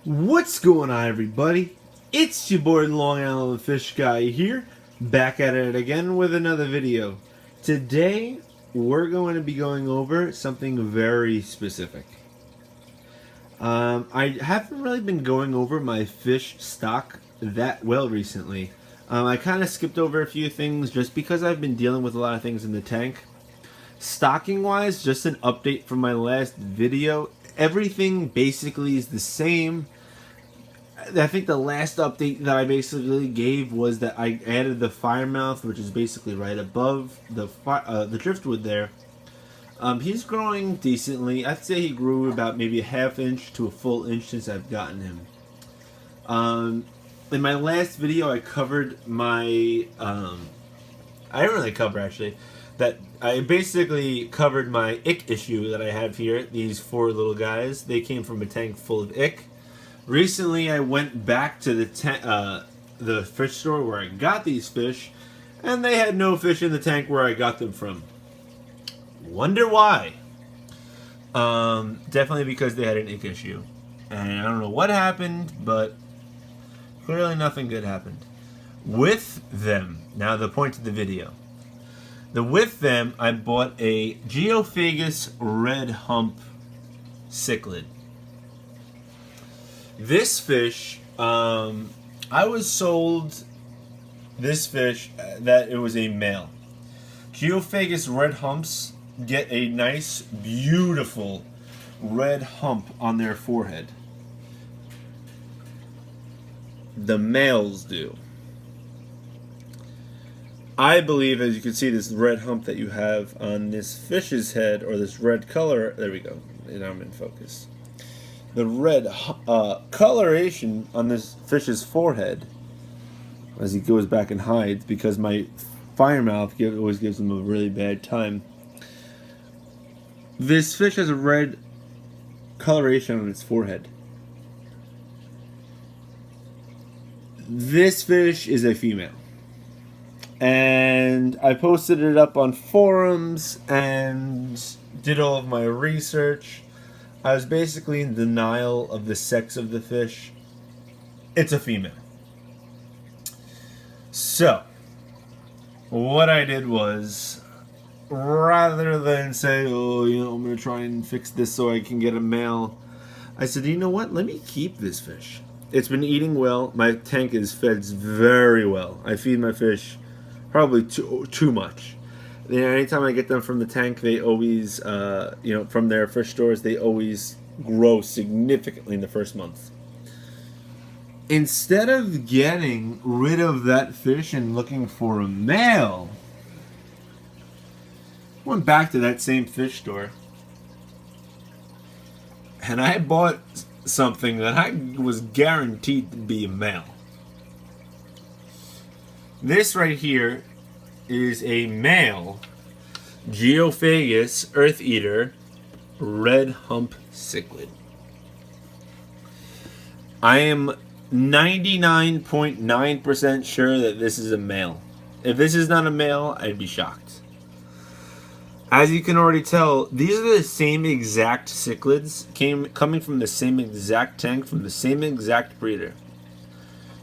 What's going on, everybody? It's your boy Long Island Fish Guy here, back at it again with another video. Today, we're going to be going over something very specific. I haven't really been going over my fish stock that well recently. I kind of skipped over a few things just because I've been dealing with a lot of things in the tank. Stocking wise, just an update from my last video. Everything basically is the same. I think the last update that I basically gave was that I added the fire mouth, which is basically right above the driftwood there. He's growing decently. I'd say he grew about maybe a half inch to a full inch since I've gotten him. In my last video, I covered my I didn't really cover actually. That I basically covered my ick issue that I have here. These four little guys. They came from a tank full of ick. Recently, I went back to the fish store where I got these fish, and they had no fish in the tank where I got them from. Wonder why? Definitely because they had an ick issue. And I don't know what happened, but clearly nothing good happened. With them, now the point of the video. With them, I bought a Geophagus Red Hump cichlid. This fish, I was sold this fish that it was a male. Geophagus Red Humps get a nice, beautiful red hump on their forehead. The males do. I believe, as you can see, this red hump that you have on this fish's head, or this red color, there we go, and I'm in focus. The red coloration on this fish's forehead, as he goes back and hides, because my fire mouth always gives him a really bad time. This fish has a red coloration on its forehead. This fish is a female. And I posted it up on forums and did all of my research. I was basically in denial of the sex of the fish. It's a female. So, what I did was, rather than say, oh, I'm going to try and fix this so I can get a male, I said, you know what? Let me keep this fish. It's been eating well. My tank is fed very well. I feed my fish probably too much. Anytime I get them from the tank, they always, from their fish stores, they always grow significantly in the first month. Instead of getting rid of that fish and looking for a male, I went back to that same fish store, and I bought something that I was guaranteed to be a male. This right here is a male Geophagus Eartheater Red Hump cichlid. I am 99.9% sure that this is a male. If this is not a male, I'd be shocked. As you can already tell, these are the same exact cichlids coming from the same exact tank from the same exact breeder.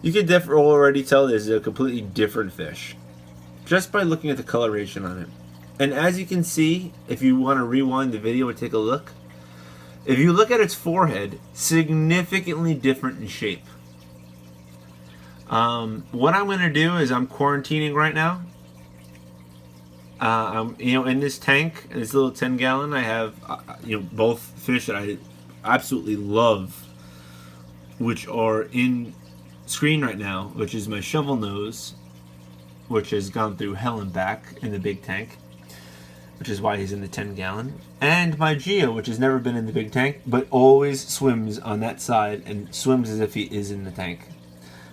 You can already tell this is a completely different fish just by looking at the coloration on it. And as you can see, if you want to rewind the video and take a look, if you look at its forehead, significantly different in shape. What I'm going to do is I'm quarantining right now. In this tank, this little 10-gallon, I have both fish that I absolutely love, which are in screen right now, which is my shovel nose, which has gone through hell and back in the big tank, which is why he's in the 10-gallon, and my Geo, which has never been in the big tank, but always swims on that side and swims as if he is in the tank.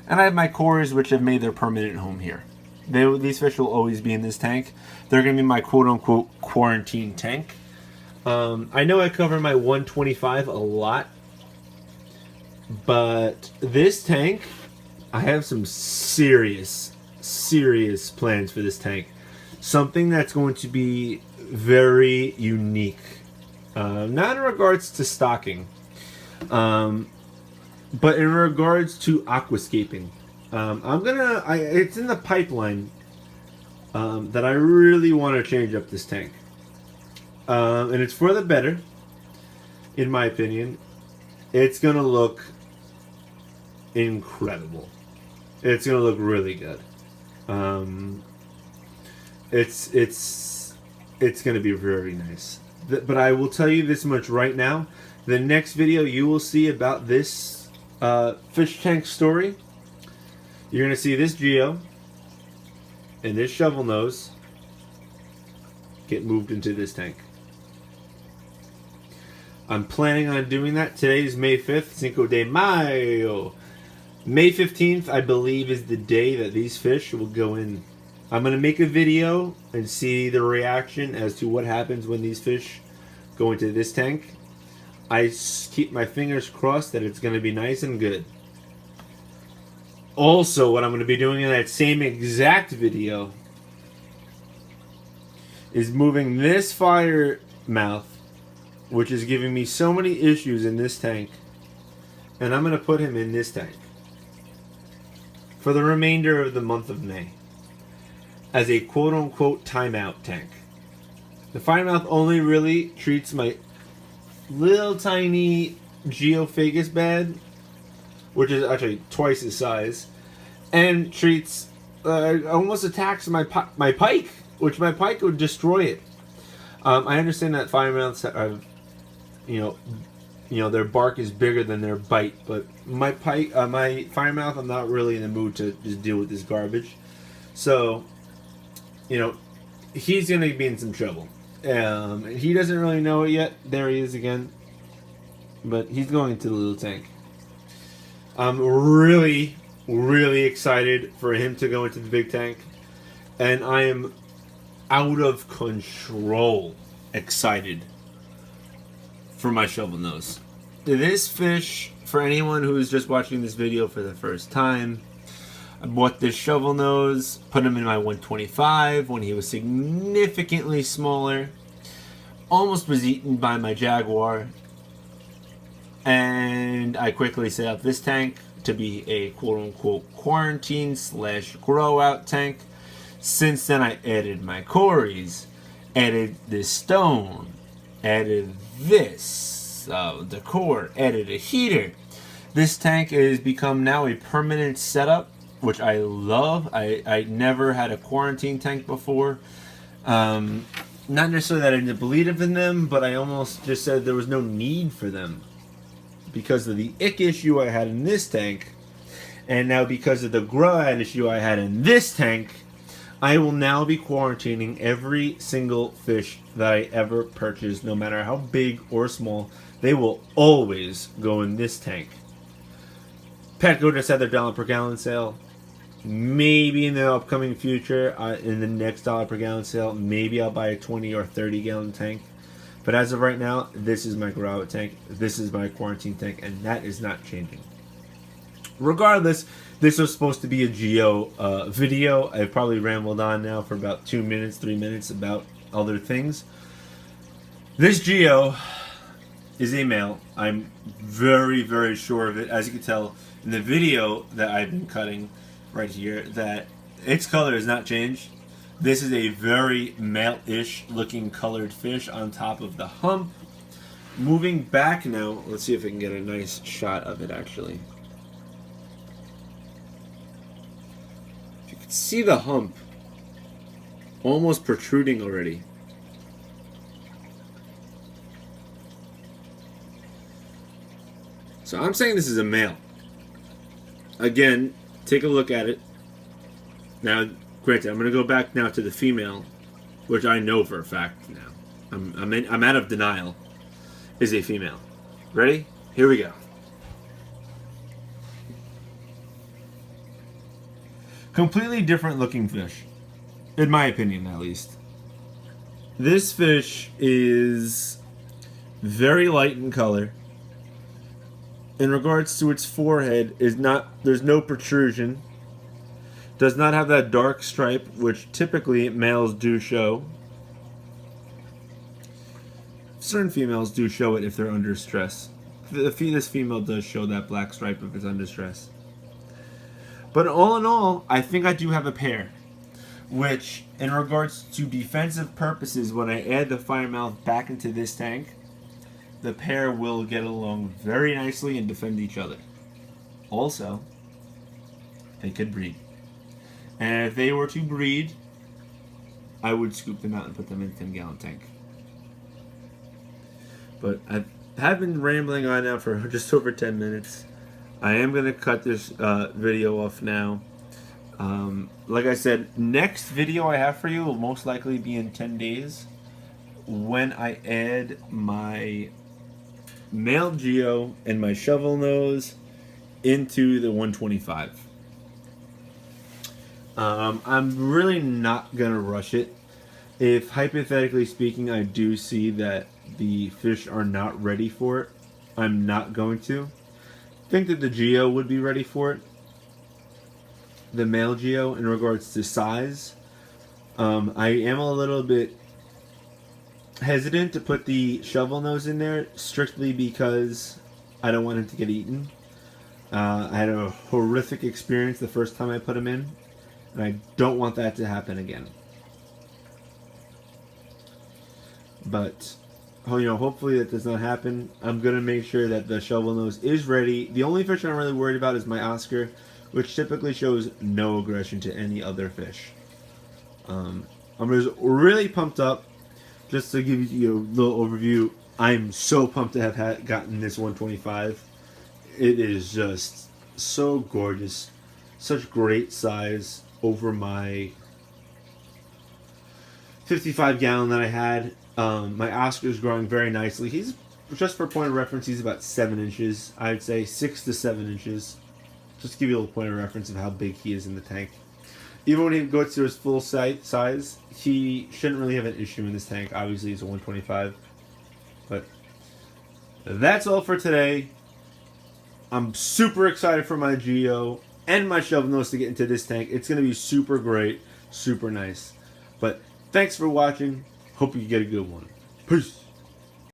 And I have my cores, which have made their permanent home here. These fish will always be in this tank. They're going to be my quote-unquote quarantine tank. I know I cover my 125 a lot, but this tank, I have some serious plans for this tank. Something that's going to be very unique. Not in regards to stocking. But in regards to aquascaping, it's in the pipeline that I really want to change up this tank. And it's for the better, in my opinion. It's going to look incredible. It's going to look really good. It's going to be very nice. But I will tell you this much right now. The next video you will see about this fish tank story, you're going to see this Geo and this shovel nose get moved into this tank. I'm planning on doing that. Today is May 5th, Cinco de Mayo. May 15th, I believe, is the day that these fish will go in. I'm going to make a video and see the reaction as to what happens when these fish go into this tank. I keep my fingers crossed that it's going to be nice and good. Also, what I'm going to be doing in that same exact video is moving this fire mouth, which is giving me so many issues in this tank, and I'm going to put him in this tank for the remainder of the month of May as a quote-unquote timeout tank. The firemouth only really treats my little tiny Geophagus bed, which is actually twice his size, and treats almost attacks my pike, which my pike would destroy it. I understand that firemouths have, their bark is bigger than their bite, but my firemouth, I'm not really in the mood to just deal with this garbage. So, he's gonna be in some trouble. He doesn't really know it yet. There he is again. But he's going into the little tank. I'm really, really excited for him to go into the big tank. And I am out of control excited for my shovel nose. This fish, for anyone who's just watching this video for the first time, I bought this shovel nose, put him in my 125 when he was significantly smaller. Almost was eaten by my Jaguar. And I quickly set up this tank to be a quote-unquote quarantine / grow out tank. Since then I added my Corys, added this stone, added this decor, added a heater. This tank has become now a permanent setup, which I love. I never had a quarantine tank before. Not necessarily that I didn't believe in them, but I almost just said there was no need for them because of the ick issue I had in this tank, and now because of the grow out issue I had in this tank, I will now be quarantining every single fish that I ever purchase, no matter how big or small. They will always go in this tank. Petco just had their $1 per gallon sale. Maybe in the upcoming future, in the next $1 per gallon sale, maybe I'll buy a 20 or 30 gallon tank. But as of right now, this is my grow out tank. This is my quarantine tank, and that is not changing. Regardless, this was supposed to be a Geo video. I've probably rambled on now for about 2 minutes, 3 minutes about other things. This Geo is a male. I'm very, very sure of it. As you can tell in the video that I've been cutting right here, that its color has not changed. This is a very male-ish looking colored fish on top of the hump. Moving back now, let's see if I can get a nice shot of it actually. If you can see the hump almost protruding already. So I'm saying this is a male. Again, take a look at it. Now, granted, I'm going to go back now to the female, which I know for a fact now. I'm out of denial. Is a female. Ready? Here we go. Completely different looking fish, in my opinion, at least. This fish is very light in color. In regards to its forehead, there's no protrusion. Does not have that dark stripe, which typically males do show. Certain females do show it if they're under stress. this female does show that black stripe if it's under stress. But all in all, I think I do have a pair. Which, in regards to defensive purposes, when I add the firemouth back into this tank, the pair will get along very nicely and defend each other. Also, they could breed. And if they were to breed, I would scoop them out and put them in a 10-gallon tank. But I have been rambling on now for just over 10 minutes. I am going to cut this video off now. Like I said, next video I have for you will most likely be in 10 days when I add my male Geo and my shovel nose into the 125. I'm really not gonna rush it. If, hypothetically speaking, I do see that the fish are not ready for it, I'm not going to. I think that the Geo would be ready for it. The male Geo, in regards to size. I am a little bit hesitant to put the shovel nose in there, strictly because I don't want him to get eaten. I had a horrific experience the first time I put him in, and I don't want that to happen again. But, hopefully that does not happen. I'm going to make sure that the shovel nose is ready. The only fish I'm really worried about is my Oscar, which typically shows no aggression to any other fish. I'm just really pumped up. Just to give you a little overview, I'm so pumped to have gotten this 125. It is just so gorgeous. Such great size over my 55-gallon that I had. My Oscar is growing very nicely. He's, just for point of reference, he's about 7 inches. I'd say 6 to 7 inches. Just to give you a little point of reference of how big he is in the tank. Even when he goes to his full size, he shouldn't really have an issue in this tank. Obviously, it's a 125. But that's all for today. I'm super excited for my Geo and my shovel nose to get into this tank. It's going to be super great, super nice. But thanks for watching. Hope you get a good one. Peace.